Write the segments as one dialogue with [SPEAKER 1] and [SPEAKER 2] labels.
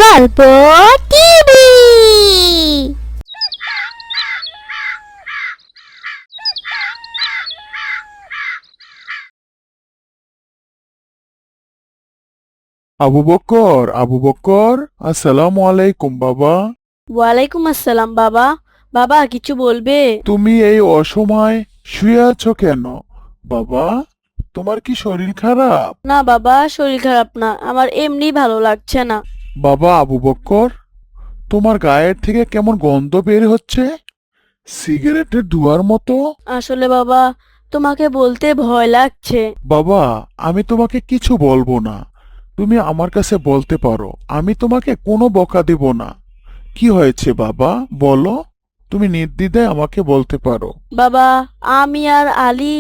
[SPEAKER 1] গল্প টিভি।
[SPEAKER 2] আবু বক্কর, আসসালামু আলাইকুম বাবা।
[SPEAKER 3] ওয়ালাইকুম আসসালাম বাবা। বাবা কিছু বলবে?
[SPEAKER 2] তুমি এই অসময় শুয়ে আছো কেন বাবা? তোমার কি শরীর খারাপ?
[SPEAKER 3] না বাবা, শরীর খারাপ না, আমার এমনি ভালো লাগছে না।
[SPEAKER 2] বাবা আবু বক্কর, তোমার গায়ের থেকে কেমন গন্ধ বের হচ্ছে, সিগারেটের ধোঁয়ার মতো।
[SPEAKER 3] আসলে বাবা, তোমাকে বলতে ভয় লাগছে।
[SPEAKER 2] বাবা, আমি তোমাকে কিছু বলবো না, তুমি আমার কাছে বলতে পারো, আমি তোমাকে কোনো বকা দেব না। কি হয়েছে বাবা, বলো। তুমি নির্দ্বিধায় আমাকে বলতে পারো।
[SPEAKER 3] বাবা, আমি আর আলী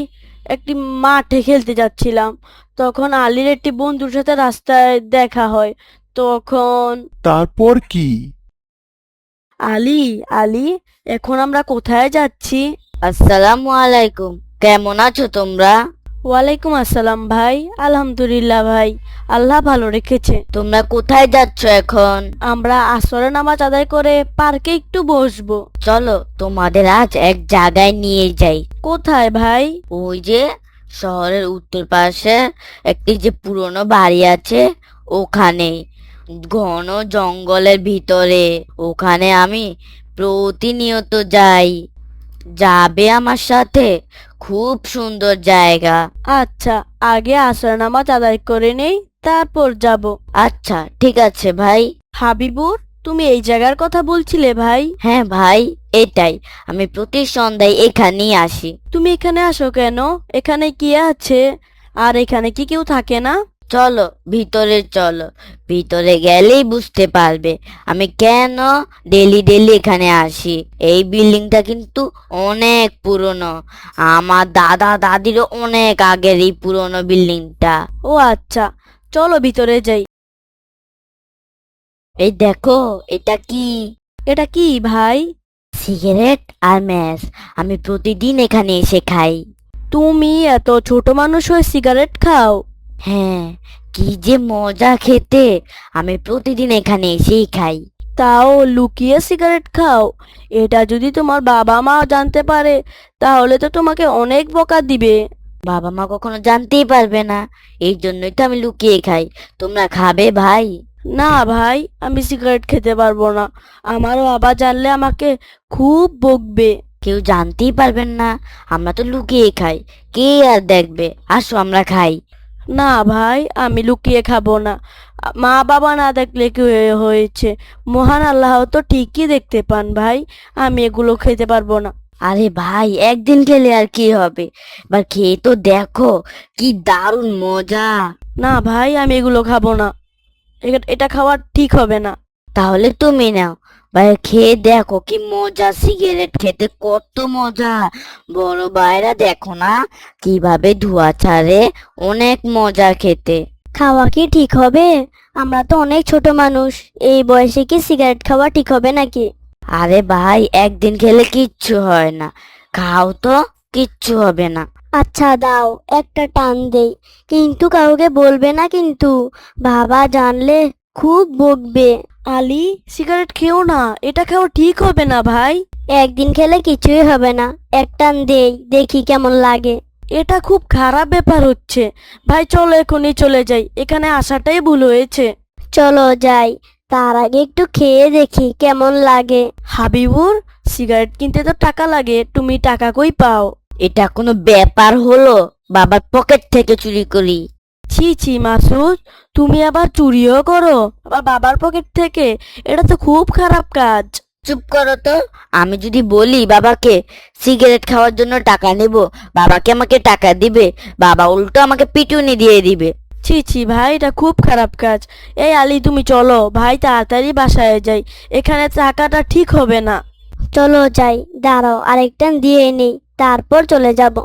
[SPEAKER 3] একটি মাঠে খেলতে যাচ্ছিলাম। তখন আলীর একটি বন্ধুর সাথে রাস্তায় দেখা হয়। তখন
[SPEAKER 2] তারপর কি?
[SPEAKER 3] আলী, আলী, এখন আমরা কোথায় যাচ্ছি?
[SPEAKER 1] আসসালামু আলাইকুম, কেমন আছো তোমরা?
[SPEAKER 3] ওয়ালাইকুম আসসালাম ভাই। আলহামদুলিল্লাহ ভাই, আল্লাহ ভালো রেখেছে।
[SPEAKER 1] তোমরা কোথায় যাচ্ছ এখন?
[SPEAKER 3] আমরা আসরের নামাজ আদায় করে পার্কে একটু বসবো।
[SPEAKER 1] চলো তোমাদের আজ এক জায়গায় নিয়ে যাই।
[SPEAKER 3] কোথায় ভাই?
[SPEAKER 1] ওই যে শহরের উত্তর পাশে একটি যে পুরনো বাড়ি আছে, ওখানে ঘন জঙ্গলের ভিতরে। ওখানে আমি প্রতিনিয়ত যাই, যাবে আমার সাথে? খুব সুন্দর জায়গা।
[SPEAKER 3] আচ্ছা, আগে আসর নামাজ আদায় করে নেই, তারপর যাব।
[SPEAKER 1] আচ্ছা ঠিক আছে ভাই।
[SPEAKER 3] হাবিবুর, তুমি এই জায়গার কথা বলছিলে ভাই?
[SPEAKER 1] হ্যাঁ ভাই, এটাই। আমি প্রতি সন্ধ্যায় এখানেই আসি।
[SPEAKER 3] তুমি এখানে আসো কেন? এখানে কি আছে? আর এখানে কি কেউ থাকে না?
[SPEAKER 1] চলো ভিতরে চলো, ভিতরে গেলেই বুঝতে পারবে আমি কেন ডেলি ডেলি এখানে আসি। এই বিল্ডিংটা কিন্তু অনেক পুরনো, আমার দাদা দাদিরও অনেক আগের এই পুরনো বিল্ডিংটা।
[SPEAKER 3] ও আচ্ছা, চলো ভিতরে যাই।
[SPEAKER 1] এই দেখো, এটা কি?
[SPEAKER 3] এটা কি ভাই?
[SPEAKER 1] সিগারেট আর ম্যাচ। আমি প্রতিদিন এখানে এসে খাই।
[SPEAKER 3] তুমি এত ছোট মানুষ হয়ে সিগারেট খাও?
[SPEAKER 1] হ্যাঁ, কি যে মজা খেতে। আমি প্রতিদিন এখানে এসেই খাই।
[SPEAKER 3] তাও লুকিয়ে সিগারেট খাও? এটা যদি তোমার বাবা মা জানতে পারে, তাহলে তো তোমাকে অনেক বকা দিবে।
[SPEAKER 1] বাবা মা কখনো জানতেই পারবে না, এই জন্যই তো আমি লুকিয়ে খাই। তোমরা খাবে ভাই?
[SPEAKER 3] না ভাই, আমি সিগারেট খেতে পারবো না। আমার বাবা জানলে আমাকে খুব বকবে।
[SPEAKER 1] কেউ জানতেই পারবেন না, আমরা তো লুকিয়ে খাই, কে আর দেখবে। আসো আমরা খাই।
[SPEAKER 3] না ভাই, আমি লুকিয়ে খাবো না। মা বাবা না দেখলে কি হয়েছে, মহান আল্লাহ তো ঠিকই দেখতে পান ভাই। আমি এগুলো খেতে পারবো না।
[SPEAKER 1] আরে ভাই, একদিন খেলে আর কি হবে, এবার খেয়ে তো দেখো, কি দারুণ মজা।
[SPEAKER 3] না ভাই, আমি এগুলো খাবো না। এটা খাওয়া ঠিক হবে না।
[SPEAKER 1] তাহলে তুমি নাও ভাই, খেয়ে দেখো কি মজা। সিগারেট খেতে কত মজা, বড় ভাইরা দেখো না কিভাবে ধোঁয়া ছাড়ে, অনেক মজা খেতে।
[SPEAKER 4] খাওয়া কি ঠিক হবে? আমরা তো অনেক ছোট মানুষ, এই বয়সে কি সিগারেট খাওয়া ঠিক হবে নাকি?
[SPEAKER 1] আরে ভাই, একদিন খেলে কিচ্ছু হয় না, খাও তো, কিচ্ছু হবে না।
[SPEAKER 4] আচ্ছা দাও, একটা টান দেই, কিন্তু কাউকে বলবে না কিন্তু, বাবা জানলে খুব বকবে।
[SPEAKER 3] আলী, সিগারেট খেও না, এটা খাওয়া ঠিক হবে না ভাই।
[SPEAKER 4] একদিন খেলে কিছুই হবে না, এক টান দেই, দেখি কেমন লাগে।
[SPEAKER 3] এটা খুব খারাপ ব্যাপার হচ্ছে। ভাই চলো এখনই চলে যাই, এখানে আসাটাই ভুল হয়েছে।
[SPEAKER 4] চলো যাই, তার আগে একটু খেয়ে দেখি কেমন লাগে।
[SPEAKER 3] হাবিবুর, সিগারেট কিনতে তো টাকা লাগে, তুমি টাকা কই পাও?
[SPEAKER 1] এটা কোনো ব্যাপার হলো? বাবার পকেট থেকে চুরি করি।
[SPEAKER 3] ছি ছি মাসুদ, তুমি আবার চুরিও করো, আবার বাবার পকেট থেকে? এটা তো খুব খারাপ কাজ।
[SPEAKER 1] চুপ করো তো। আমি যদি বলি বাবাকে সিগারেট খাওয়ার জন্য টাকা নেব, বাবাকে আমাকে টাকা দিবে? বাবা উল্টো আমাকে পিটুনি দিয়ে দিবে।
[SPEAKER 3] ছি ছি ভাই, এটা খুব খারাপ কাজ। এই আলী, তুমি চলো ভাই, তাড়াতাড়ি বাসায় যাই, এখানে থাকাটা ঠিক হবে না।
[SPEAKER 4] চলো যাই, দাঁড়াও আরেকটা দিয়ে নেই, তারপর চলে যাব।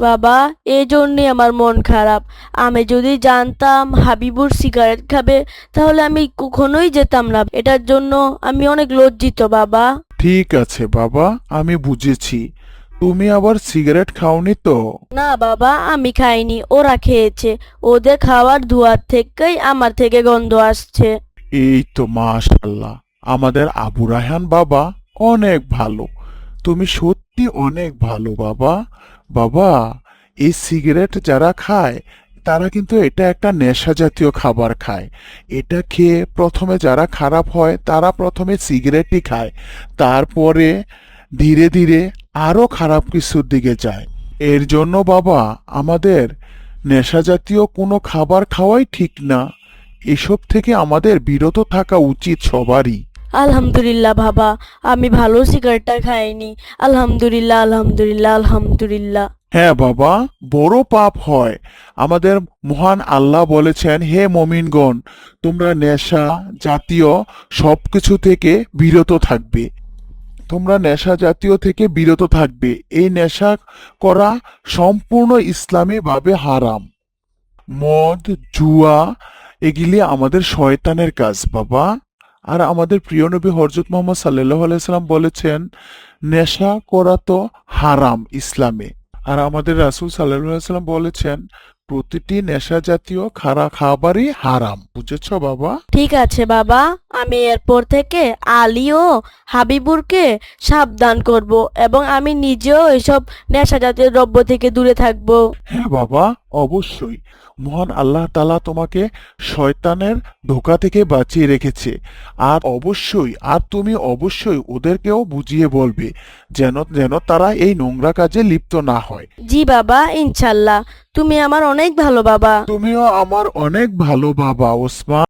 [SPEAKER 3] বাবা, এই জন্যে আমার মন খারাপ। আমি যদি জানতাম হাবিবুর সিগারেট খাবে, তাহলে আমি কখনোই যেতাম না। এটার জন্য আমি অনেক লজ্জিত বাবা।
[SPEAKER 2] ঠিক আছে বাবা, আমি বুঝেছি। তুমি আবার সিগারেট খাওনি তো?
[SPEAKER 3] না বাবা, আমি খাইনি, ওরা খেয়েছে। ওদের খাওয়ার দুয়ার থেকেই আমার থেকে গন্ধ আসছে।
[SPEAKER 2] এই তো মাশাআল্লাহ, আমাদের আবু রায়হান বাবা অনেক ভালো। তুমি সত্যি অনেক ভালো বাবা। বাবা, এই সিগারেট যারা খায় তারা কিন্তু এটা একটা নেশা জাতীয় খাবার খায়। এটা খেয়ে প্রথমে যারা খারাপ হয় তারা প্রথমে সিগারেটই খায়, তারপরে ধীরে ধীরে আরো খারাপ কিছুর দিকে যায়। এর জন্য বাবা, আমাদের নেশা জাতীয় কোনো খাবার খাওয়াই ঠিক না। এসব থেকে আমাদের বিরত থাকা উচিত সবারই।
[SPEAKER 3] আলহামদুলিল্লাহ বাবা, আমি ভালো সিগারেটটা খাইনি। আলহামদুলিল্লাহ, আলহামদুলিল্লাহ, আলহামদুলিল্লাহ।
[SPEAKER 2] হ্যাঁ বাবা, বড় পাপ হয়। আমাদের মহান আল্লাহ বলেছেন, হে মমিনগণ, তোমরা নেশা জাতীয় সবকিছু থেকে বিরত থাকবে। তোমরা নেশা জাতীয় থেকে বিরত থাকবে। এই নেশা করা সম্পূর্ণ ইসলামী ভাবে হারাম। মদ, জুয়া এগুলি আমাদের শয়তানের কাজ বাবা। আর আমাদের প্রিয় নবী হযরত মুহাম্মদ সাল্লাল্লাহু আলাইহি সাল্লাম বলেছেন, নেশা করা তো হারাম ইসলামে। আর আমাদের রাসূল সাল্লাল্লাহু আলাইহি সাল্লাম বলেছেন, প্রতিটি নেশা জাতীয় খাবারই হারাম। বুঝেছো বাবা?
[SPEAKER 3] ঠিক আছে বাবা, আমি এরপর থেকে আলী ও হাবিবুরকে সাবধান করব এবং আমি নিজেও এসব নেশা জাতীয় দ্রব্য থেকে দূরে থাকব।
[SPEAKER 2] হ্যাঁ বাবা, অবশ্যই। মহান আল্লাহ তাআলা তোমাকে শয়তানের ধোঁকা থেকে বাঁচিয়ে রেখেছে। আর তুমি অবশ্যই ওদেরকেও বুঝিয়ে বলবে, যেন যেন তারা এই নোংরা কাজে লিপ্ত না হয়।
[SPEAKER 3] জি বাবা, ইনশাল্লাহ। তুমি আমার অনেক ভালো বাবা।
[SPEAKER 2] তুমিও আমার অনেক ভালো বাবা ওসমান।